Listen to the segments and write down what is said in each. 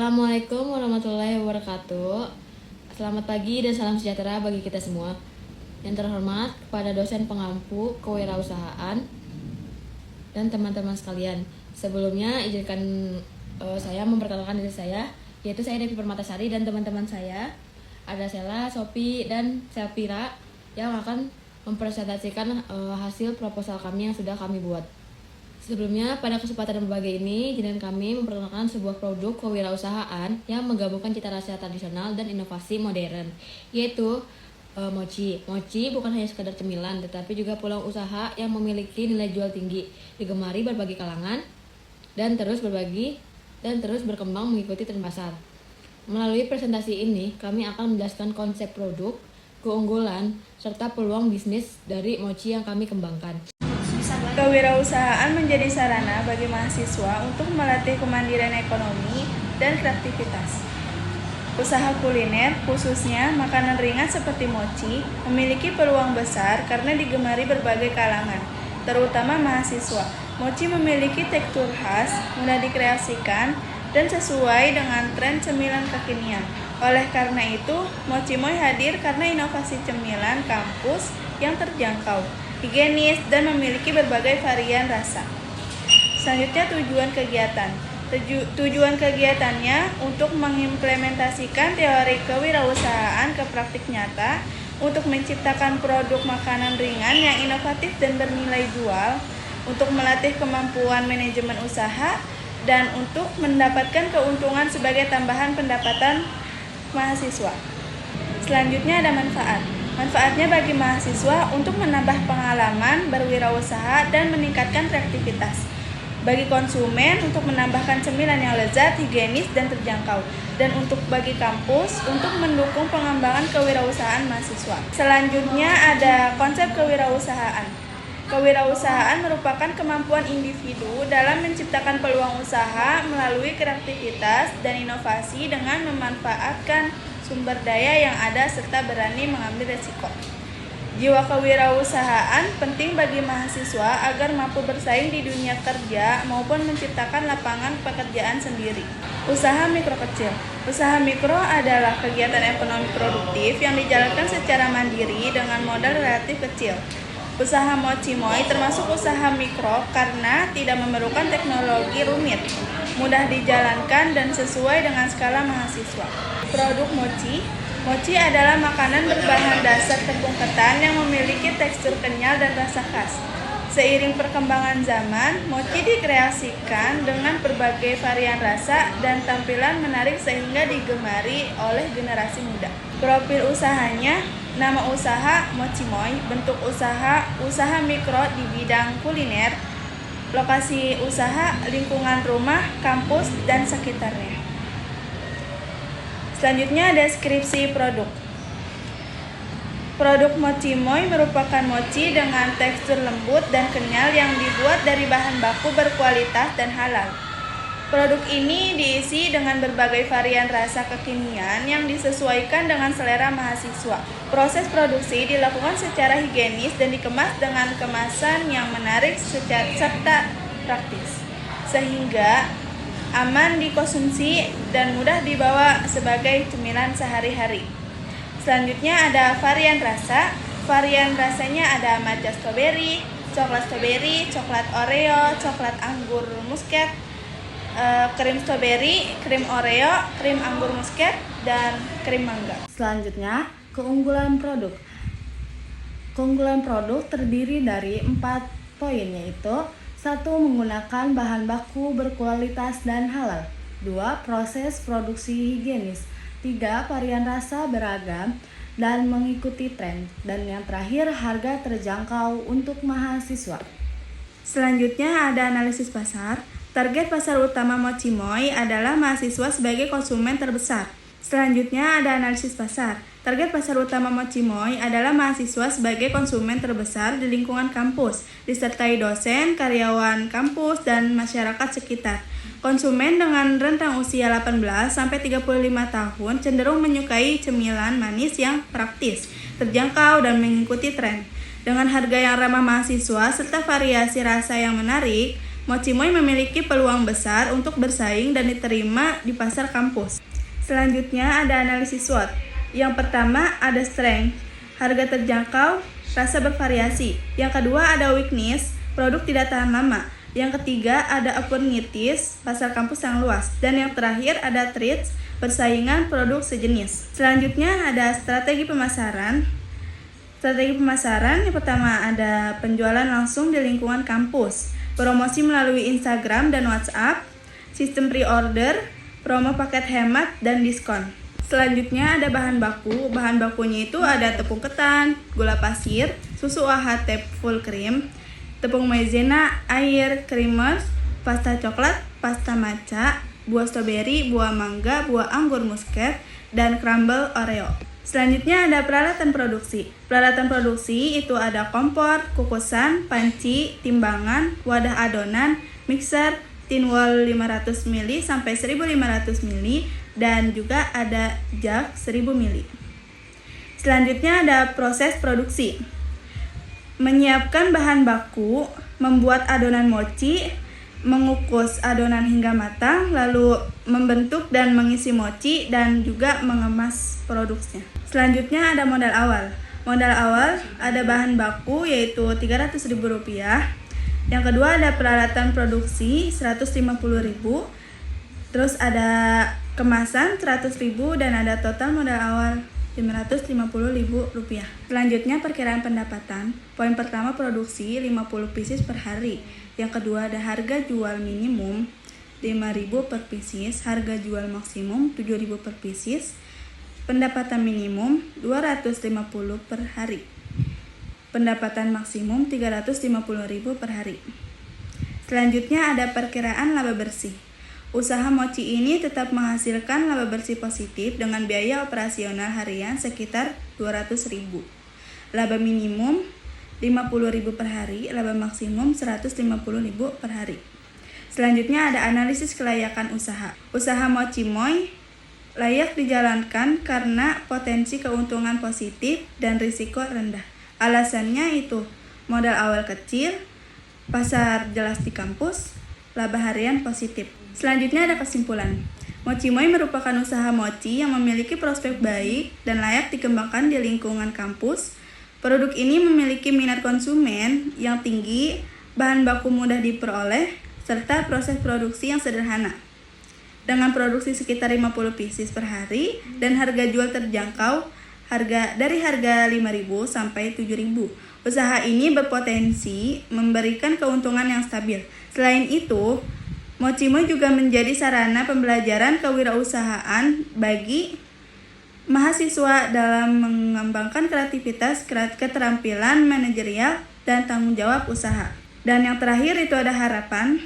Assalamualaikum warahmatullahi wabarakatuh. Selamat pagi dan salam sejahtera bagi kita semua. Yang terhormat kepada dosen pengampu kewirausahaan dan teman-teman sekalian. Sebelumnya izinkan saya memperkenalkan diri saya, yaitu saya Devi Permatasari dan teman-teman saya ada Sela, Sopi, dan Sepira yang akan mempresentasikan hasil proposal kami yang sudah kami buat. Sebelumnya, pada kesempatan berbagai ini, izinkan kami memperkenalkan sebuah produk kewirausahaan yang menggabungkan cita rasa tradisional dan inovasi modern, yaitu mochi. Mochi bukan hanya sekedar cemilan, tetapi juga peluang usaha yang memiliki nilai jual tinggi, digemari berbagai kalangan, dan terus berkembang mengikuti tren pasar. Melalui presentasi ini, kami akan menjelaskan konsep produk, keunggulan, serta peluang bisnis dari mochi yang kami kembangkan. Kewirausahaan menjadi sarana bagi mahasiswa untuk melatih kemandirian ekonomi dan kreativitas. Usaha kuliner, khususnya makanan ringan seperti mochi, memiliki peluang besar karena digemari berbagai kalangan, terutama mahasiswa. Mochi memiliki tekstur khas, mudah dikreasikan, dan sesuai dengan tren cemilan kekinian. Oleh karena itu, Mochi Moi hadir karena inovasi cemilan kampus yang terjangkau, higienis, dan memiliki berbagai varian rasa. Selanjutnya, tujuan kegiatan. Tujuan kegiatannya untuk mengimplementasikan teori kewirausahaan ke praktik nyata, untuk menciptakan produk makanan ringan yang inovatif dan bernilai jual, untuk melatih kemampuan manajemen usaha, dan untuk mendapatkan keuntungan sebagai tambahan pendapatan mahasiswa. Selanjutnya ada manfaat. Manfaatnya bagi mahasiswa untuk menambah pengalaman berwirausaha dan meningkatkan kreativitas. Bagi konsumen untuk menambahkan cemilan yang lezat, higienis, dan terjangkau. Dan untuk bagi kampus untuk mendukung pengembangan kewirausahaan mahasiswa. Selanjutnya ada konsep kewirausahaan. Kewirausahaan merupakan kemampuan individu dalam menciptakan peluang usaha melalui kreativitas dan inovasi dengan memanfaatkan sumber daya yang ada serta berani mengambil resiko. Jiwa kewirausahaan penting bagi mahasiswa agar mampu bersaing di dunia kerja maupun menciptakan lapangan pekerjaan sendiri. Usaha mikro kecil. Usaha mikro adalah kegiatan ekonomi produktif yang dijalankan secara mandiri dengan modal relatif kecil. Usaha Mochi Moi termasuk usaha mikro karena tidak memerlukan teknologi rumit, mudah dijalankan dan sesuai dengan skala mahasiswa. Produk mochi. Mochi adalah makanan berbahan dasar tepung ketan yang memiliki tekstur kenyal dan rasa khas. Seiring perkembangan zaman, mochi dikreasikan dengan berbagai varian rasa dan tampilan menarik sehingga digemari oleh generasi muda. Profil usahanya, nama usaha Mochi Moi, bentuk usaha mikro di bidang kuliner, lokasi usaha lingkungan rumah, kampus, dan sekitarnya. Selanjutnya deskripsi produk. Produk Mochi Moi merupakan mochi dengan tekstur lembut dan kenyal yang dibuat dari bahan baku berkualitas dan halal. Produk ini diisi dengan berbagai varian rasa kekinian yang disesuaikan dengan selera mahasiswa. Proses produksi dilakukan secara higienis dan dikemas dengan kemasan yang menarik serta praktis, sehingga aman dikonsumsi dan mudah dibawa sebagai cemilan sehari-hari. Selanjutnya ada varian rasa. Varian rasanya ada matcha strawberry, coklat Oreo, coklat anggur muskat, krim strawberry, krim Oreo, krim anggur muskat, dan krim mangga. Selanjutnya, keunggulan produk. Keunggulan produk terdiri dari 4 poin, yaitu 1. Menggunakan bahan baku berkualitas dan halal. 2. Proses produksi higienis. 3. Varian rasa beragam dan mengikuti tren. Dan yang terakhir, harga terjangkau untuk mahasiswa. Selanjutnya ada analisis pasar. Target pasar utama Mochi Moi adalah mahasiswa sebagai konsumen terbesar. Selanjutnya ada analisis pasar. Target pasar utama Mochi Moi adalah mahasiswa sebagai konsumen terbesar di lingkungan kampus, disertai dosen, karyawan kampus, dan masyarakat sekitar. Konsumen dengan rentang usia 18-35 tahun cenderung menyukai cemilan manis yang praktis, terjangkau, dan mengikuti tren. Dengan harga yang ramah mahasiswa serta variasi rasa yang menarik, Mochimoy memiliki peluang besar untuk bersaing dan diterima di pasar kampus. Selanjutnya ada analisis SWOT. Yang pertama ada strength, harga terjangkau, rasa bervariasi. Yang kedua ada weakness, produk tidak tahan lama. Yang ketiga ada opportunities, pasar kampus yang luas. Dan yang terakhir ada threats, persaingan produk sejenis. Selanjutnya ada strategi pemasaran. Strategi pemasaran yang pertama ada penjualan langsung di lingkungan kampus, promosi melalui Instagram dan WhatsApp, sistem pre-order, promo paket hemat, dan diskon. Selanjutnya ada bahan baku. Bahan bakunya itu ada tepung ketan, gula pasir, susu AHT full cream, tepung maizena, air, creamer, pasta coklat, pasta matcha, buah stroberi, buah mangga, buah anggur muskat, dan crumble Oreo. Selanjutnya ada peralatan produksi. Peralatan produksi itu ada kompor, kukusan, panci, timbangan, wadah adonan, mixer, tin wall 500 ml sampai 1500 ml, dan juga ada jug 1000 ml. Selanjutnya ada proses produksi. Menyiapkan bahan baku, membuat adonan mochi, mengukus adonan hingga matang, lalu membentuk dan mengisi mochi, dan juga mengemas produknya. Selanjutnya ada modal awal. Modal awal ada bahan baku yaitu Rp300.000. Yang kedua ada peralatan produksi Rp150.000. Terus ada kemasan Rp100.000 dan ada total modal awal Rp550.000. Selanjutnya perkiraan pendapatan. Poin pertama produksi 50 pieces per hari. Yang kedua ada harga jual minimum 5.000 per pieces, harga jual maksimum 7.000 per pieces. Pendapatan minimum 250 per hari. Pendapatan maksimum 350.000 per hari. Selanjutnya ada perkiraan laba bersih. Usaha mochi ini tetap menghasilkan laba bersih positif dengan biaya operasional harian sekitar 200.000. Laba minimum 50.000 per hari, laba maksimum 150.000 per hari. Selanjutnya ada analisis kelayakan usaha. Usaha Mochimoy layak dijalankan karena potensi keuntungan positif dan risiko rendah. Alasannya itu modal awal kecil, pasar jelas di kampus, laba harian positif. Selanjutnya ada kesimpulan. Mochimoy merupakan usaha mochi yang memiliki prospek baik dan layak dikembangkan di lingkungan kampus. Produk ini memiliki minat konsumen yang tinggi, bahan baku mudah diperoleh, serta proses produksi yang sederhana. Dengan produksi sekitar 50 pieces per hari dan harga jual terjangkau dari harga 5.000 sampai 7.000. Usaha ini berpotensi memberikan keuntungan yang stabil. Selain itu, Mochimoy juga menjadi sarana pembelajaran kewirausahaan bagi mahasiswa dalam mengembangkan kreativitas, keterampilan manajerial, dan tanggung jawab usaha. Dan yang terakhir itu ada harapan.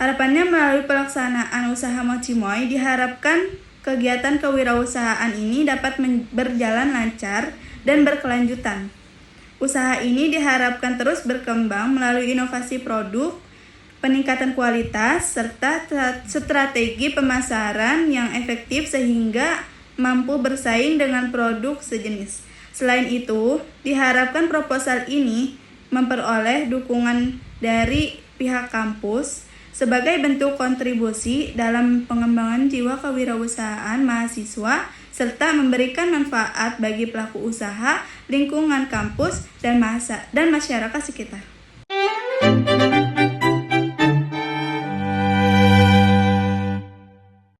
Harapannya melalui pelaksanaan usaha Mochimoy diharapkan kegiatan kewirausahaan ini dapat berjalan lancar dan berkelanjutan. Usaha ini diharapkan terus berkembang melalui inovasi produk, peningkatan kualitas, serta strategi pemasaran yang efektif sehingga mampu bersaing dengan produk sejenis. Selain itu, diharapkan proposal ini memperoleh dukungan dari pihak kampus sebagai bentuk kontribusi dalam pengembangan jiwa kewirausahaan mahasiswa serta memberikan manfaat bagi pelaku usaha, lingkungan kampus, dan masyarakat sekitar.